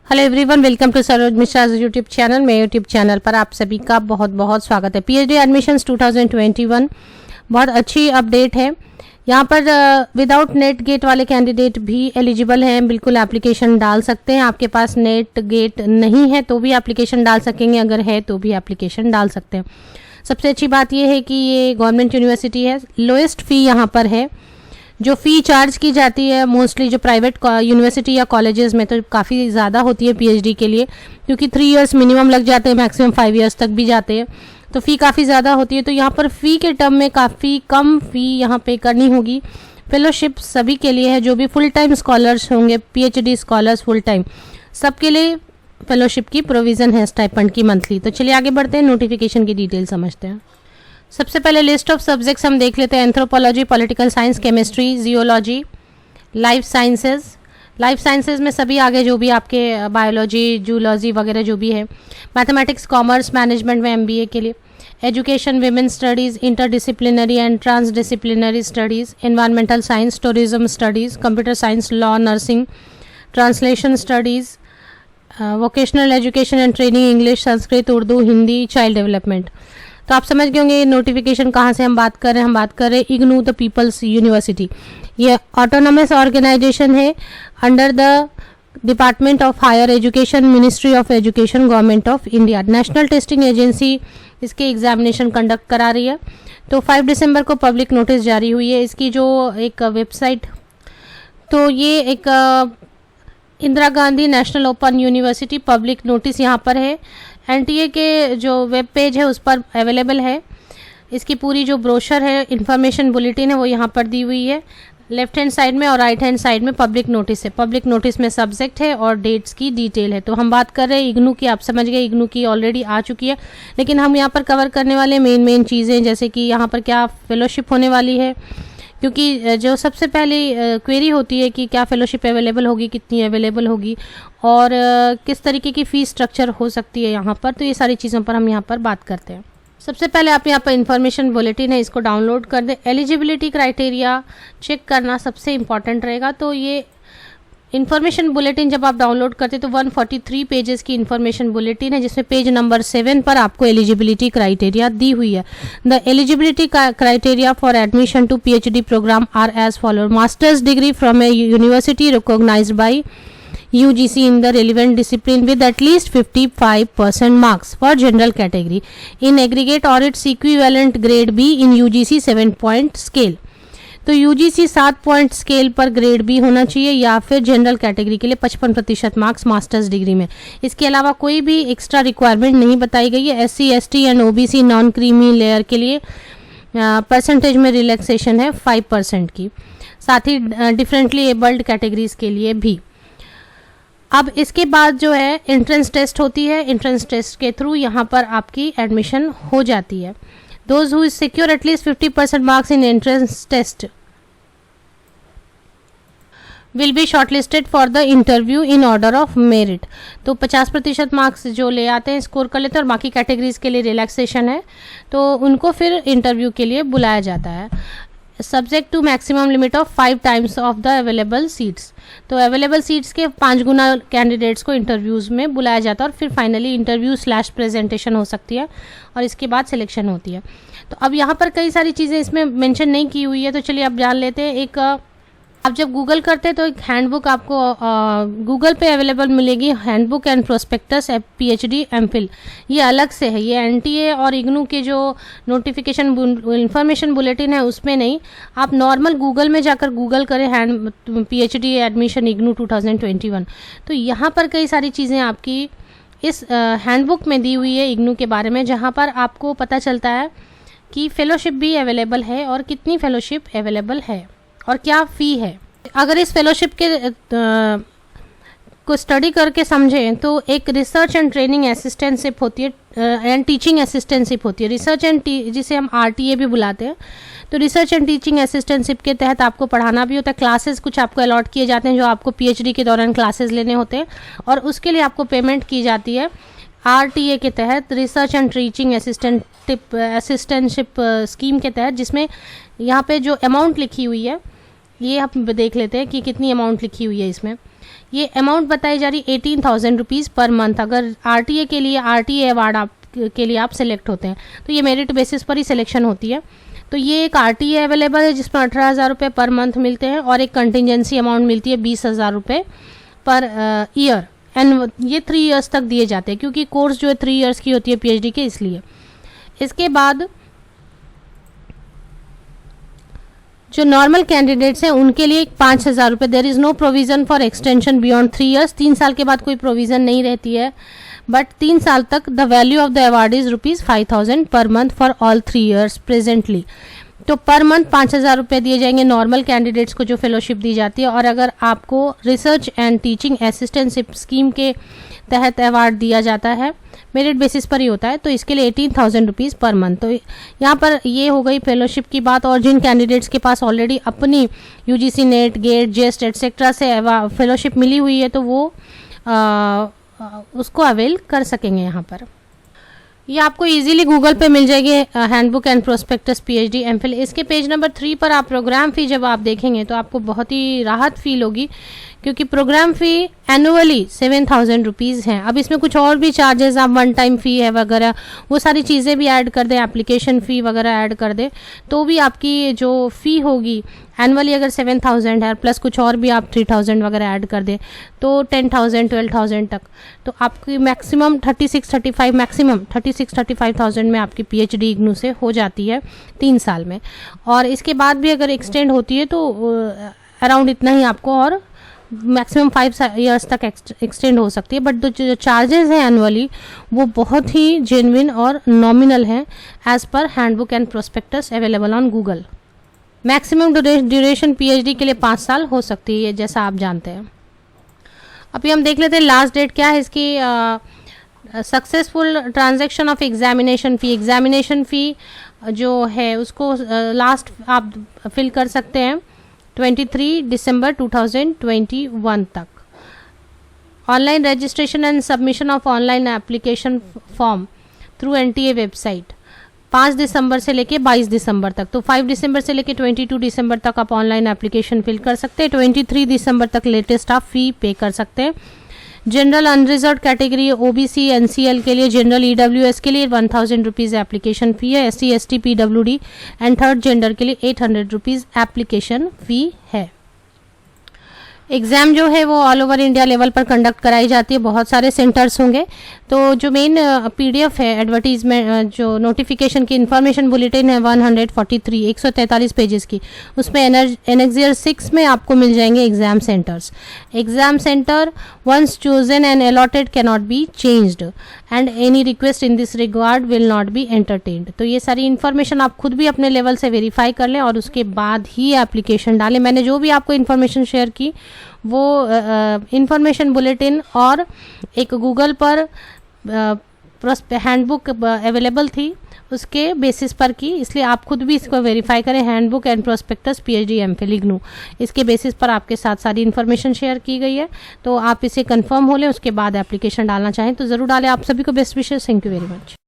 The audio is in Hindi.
Hello everyone, welcome to Saroj Mishra YouTube channel. मेरे यूट्यूब चैनल पर आप सभी का बहुत बहुत स्वागत है। पीएचडी एडमिशन्स 2021 बहुत अच्छी अपडेट है। यहाँ पर विदाउट नेट गेट वाले कैंडिडेट भी एलिजिबल हैं, बिल्कुल एप्लीकेशन डाल सकते हैं। आपके पास नेट गेट नहीं है तो भी एप्लीकेशन डाल सकेंगे, अगर है तो भी एप्लीकेशन डाल सकते हैं। सबसे अच्छी बात यह है कि ये गवर्नमेंट यूनिवर्सिटी है। लोएस्ट फ़ी यहाँ पर है। जो फ़ी चार्ज की जाती है मोस्टली जो प्राइवेट यूनिवर्सिटी या कॉलेजेस में तो काफ़ी ज़्यादा होती है पीएचडी के लिए, क्योंकि 3 इयर्स मिनिमम लग जाते हैं, मैक्सिमम 5 इयर्स तक भी जाते हैं, तो फ़ी काफ़ी ज़्यादा होती है। तो यहाँ पर फ़ी के टर्म में काफ़ी कम फ़ी यहाँ पे करनी होगी। फेलोशिप सभी के लिए है, जो भी फुल टाइम स्कॉलर्स होंगे, पीएचडी स्कॉलर्स फुल टाइम, सबके लिए फेलोशिप की प्रोविज़न है स्टाइपेंड की मंथली। तो चलिए आगे बढ़ते हैं, नोटिफिकेशन की डिटेल समझते हैं। सबसे पहले लिस्ट ऑफ सब्जेक्ट्स हम देख लेते हैं। Anthropology, political science, chemistry, geology, life sciences. Life sciences में सभी आगे जो भी आपके बायोलॉजी, जूलॉजी वगैरह जो भी है। मैथमेटिक्स, कॉमर्स, मैनेजमेंट में एमबीए के लिए। Education, women studies, interdisciplinary and transdisciplinary studies, environmental science, tourism studies, computer science, law, nursing, translation studies, vocational education and training, English, Sanskrit, Urdu, Hindi, child development. तो आप समझ गए होंगे नोटिफिकेशन कहाँ से हम बात कर रहे हैं। हम बात कर रहे हैं इग्नू द पीपल्स यूनिवर्सिटी। ये ऑटोनोमस ऑर्गेनाइजेशन है under the department of higher education, ministry of education, government of India. National testing agency इसके एग्जामिनेशन कंडक्ट करा रही है। तो 5 दिसंबर को पब्लिक नोटिस जारी हुई है। इसकी जो एक वेबसाइट, तो ये एक Indira Gandhi national open university public notice यहाँ पर है। एनटीए के जो वेब पेज है उस पर अवेलेबल है। इसकी पूरी जो ब्रोशर है, इंफॉर्मेशन बुलेटिन है, वो यहाँ पर दी हुई है। लेफ्ट हैंड साइड में और राइट हैंड साइड में पब्लिक नोटिस है। पब्लिक नोटिस में सब्जेक्ट है और डेट्स की डिटेल है। तो हम बात कर रहे हैं इग्नू की। आप समझ गए, इग्नू की ऑलरेडी आ चुकी है, लेकिन हम यहाँ पर कवर करने वाले मेन चीज़ें, जैसे कि यहाँ पर क्या फेलोशिप होने वाली है, क्योंकि जो सबसे पहली क्वेरी होती है कि क्या फेलोशिप अवेलेबल होगी, कितनी अवेलेबल होगी और किस तरीके की फ़ीस स्ट्रक्चर हो सकती है यहाँ पर। तो ये सारी चीज़ों पर हम यहाँ पर बात करते हैं। सबसे पहले आप यहाँ पर इन्फॉर्मेशन बुलेटिन है, इसको डाउनलोड कर दें। एलिजिबिलिटी क्राइटेरिया चेक करना सबसे इम्पॉर्टेंट रहेगा। तो ये इन्फॉर्मेशन बुलेटिन जब आप डाउनलोड करते हैं तो 143 पेजेस की इन्फॉर्मेशन बुलेटिन है, जिसमें पेज नंबर 7 पर आपको एलिजिबिलिटी क्राइटेरिया दी हुई है। The eligibility criteria for admission to PhD programme are as follow. Masters degree from a university recognised by UGC in the relevant discipline with at least 55% marks for general category in aggregate or its equivalent grade B in UGC 7-point scale। तो UGC 7 पॉइंट स्केल पर ग्रेड बी होना चाहिए या फिर जनरल कैटेगरी के लिए 55% मार्क्स मास्टर्स डिग्री में। इसके अलावा कोई भी एक्स्ट्रा रिक्वायरमेंट नहीं बताई गई है। SC ST and OBC non creamy layer के लिए परसेंटेज में रिलैक्सेशन है 5% की, साथ ही डिफरेंटली एबल्ड कैटेगरीज के लिए भी। अब इसके बाद जो है एंट्रेंस टेस्ट होती है। एंट्रेंस टेस्ट के थ्रू यहाँ पर आपकी एडमिशन हो जाती है। Those who secure at least 50% marks in entrance test will be shortlisted for the interview in order of merit। तो 50% मार्क्स जो ले आते हैं, स्कोर कर लेते हैं और बाकी कैटेगरीज के लिए रिलैक्सेशन है, तो उनको फिर इंटरव्यू के लिए बुलाया जाता है। Subject to maximum limit of 5 times of the available seats. तो अवेलेबल सीट्स के 5 गुना कैंडिडेट्स को इंटरव्यूज़ में बुलाया जाता है और फिर फाइनली इंटरव्यू/प्रेजेंटेशन हो सकती है और इसके बाद सिलेक्शन होती है। तो अब यहाँ पर कई सारी चीज़ें इसमें मेंशन नहीं की हुई है, तो चलिए अब जान लेते हैं। एक आप जब गूगल करते हैं तो एक हैंडबुक आपको गूगल पे अवेलेबल मिलेगी, handbook and prospectus PhD MPhil. ये अलग से है, ये एनटीए और इग्नू के जो नोटिफिकेशन इन्फॉर्मेशन बुलेटिन है उसमें नहीं। आप नॉर्मल गूगल में जाकर गूगल करें पीएचडी एडमिशन इग्नू 2021, तो यहाँ पर कई सारी चीज़ें आपकी इस हैंडबुक में दी हुई है इग्नू के बारे में, जहाँ पर आपको पता चलता है कि फेलोशिप भी अवेलेबल है और कितनी फेलोशिप अवेलेबल है और क्या फ़ी है। अगर इस फेलोशिप के को स्टडी करके समझें तो एक रिसर्च एंड ट्रेनिंग असिस्टेंटशिप होती है एंड टीचिंग असिस्टेंटशिप होती है। रिसर्च एंड जिसे हम RTA भी बुलाते हैं। तो रिसर्च एंड टीचिंग असिस्टेंटशिप के तहत आपको पढ़ाना भी होता है। क्लासेस कुछ आपको अलॉट किए जाते हैं जो आपको पीएचडी के दौरान क्लासेस लेने होते हैं और उसके लिए आपको पेमेंट की जाती है RTA के तहत, research and teaching assistantship scheme के तहत, जिसमें यहाँ पे जो अमाउंट लिखी हुई है ये हम देख लेते हैं कि कितनी अमाउंट लिखी हुई है इसमें। ये अमाउंट बताई जा रही 18,000 रुपीज़ पर मंथ। अगर RTA के लिए, RTA अवार्ड आप के लिए आप सिलेक्ट होते हैं तो ये मेरिट बेसिस पर ही सिलेक्शन होती है। तो ये एक RTA अवेलेबल है जिसमें 18,000 रुपये पर मंथ मिलते हैं और एक कंटिजेंसी अमाउंट मिलती है 20,000 रुपये पर ईयर। एंड ये 3 ईयर्स तक दिए जाते हैं क्योंकि कोर्स जो है 3 ईयर्स की होती है PhD के, इसलिए। इसके बाद जो नॉर्मल कैंडिडेट्स हैं उनके लिए 5,000 रुपये। There is no provision for extension beyond 3 years. 3 साल के बाद कोई प्रोविज़न नहीं रहती है, बट 3 साल तक the value of the award is ₹5,000 per month for all 3 years presently. तो पर मंथ 5,000 रुपये दिए जाएंगे नॉर्मल कैंडिडेट्स को जो फेलोशिप दी जाती है। और अगर आपको research and teaching assistantship scheme के तहत अवार्ड दिया जाता है, मेरिट बेसिस पर ही होता है, तो इसके लिए 18,000 रुपीज़ पर मंथ। तो यहाँ पर ये हो गई फेलोशिप की बात। और जिन कैंडिडेट्स के पास ऑलरेडी अपनी UGC नेट, गेट, जेस्ट एटसेट्रा से फेलोशिप मिली हुई है तो वो उसको अवेल कर सकेंगे। यहाँ पर ये आपको इजीली गूगल पे मिल जाएगी, handbook and prospectus PhD MPhil। इसके पेज नंबर 3 पर आप प्रोग्राम फ़ी जब आप देखेंगे तो आपको बहुत ही राहत फील होगी क्योंकि प्रोग्राम फ़ी एनुअली 7,000 रुपीज़ हैं। अब इसमें कुछ और भी चार्जेस, आप वन टाइम फ़ी है वगैरह, वो सारी चीज़ें भी ऐड कर दें, एप्लीकेशन फ़ी वगैरह ऐड कर दें, तो भी आपकी जो फ़ी होगी एनुअली अगर 7,000 है प्लस कुछ और भी आप 3,000 वगैरह ऐड कर दें तो 10,000 12,000 तक, तो आपकी मैक्सिमम 36-35,000 में आपकी PhD इग्नू से हो जाती है 3 साल में। और इसके बाद भी अगर एक्सटेंड होती है तो अराउंड इतना ही आपको, और मैक्सिमम 5 ईयर्स तक एक्सटेंड हो सकती है। बट जो चार्जेस हैं एनुअली वो बहुत ही जेन्युइन और नॉमिनल हैं as per handbook and prospectus available on Google. Maximum duration PhD के लिए 5 साल हो सकती है, जैसा आप जानते हैं। अभी हम देख लेते हैं लास्ट डेट क्या है इसकी। Successful transaction of examination fee. Examination फ़ी जो है उसको लास्ट आप फिल कर सकते हैं 23 दिसंबर 2021 तक। Online registration and submission of online application form through NTA website 5 दिसंबर से लेके 22 दिसंबर तक। तो 5 दिसंबर से लेके 22 दिसंबर तक आप ऑनलाइन एप्लीकेशन फिल कर सकते हैं। 23 दिसंबर तक लेटेस्ट आप फ़ी पे कर सकते हैं। General unreserved category OBC NCL के लिए, जनरल EWS के लिए 1,000 रुपीज़ एप्लीकेशन फ़ी है। SC ST PWD and third gender के लिए 800 रुपीज़ एप्लीकेशन फ़ी है। एग्ज़ाम जो है वो ऑल ओवर इंडिया लेवल पर कंडक्ट कराई जाती है, बहुत सारे सेंटर्स होंगे। तो जो मेन PDF है एडवर्टीजमेंट, जो नोटिफिकेशन की इन्फॉर्मेशन बुलेटिन है 143 पेजेस की, उसमें एनेक्सियर 6 में आपको मिल जाएंगे exam centres. Exam centre once chosen and allotted can not be changed and any request in this regard will not be entertained. तो ये सारी इन्फॉर्मेशन आप खुद भी अपने लेवल से वेरीफाई कर लें और उसके बाद ही एप्लीकेशन डालें। मैंने जो भी आपको इन्फॉर्मेशन शेयर की वो इन्फॉर्मेशन बुलेटिन और एक गूगल पर हैंडबुक अवेलेबल थी उसके बेसिस पर की, इसलिए आप खुद भी इसको वेरीफाई करें। Handbook and prospectus PhD MPhil IGNOU, इसके बेसिस पर आपके साथ सारी इन्फॉर्मेशन शेयर की गई है। तो आप इसे कंफर्म हो लें, उसके बाद एप्लीकेशन डालना चाहें तो ज़रूर डालें। आप सभी को best wishes. Thank you very much.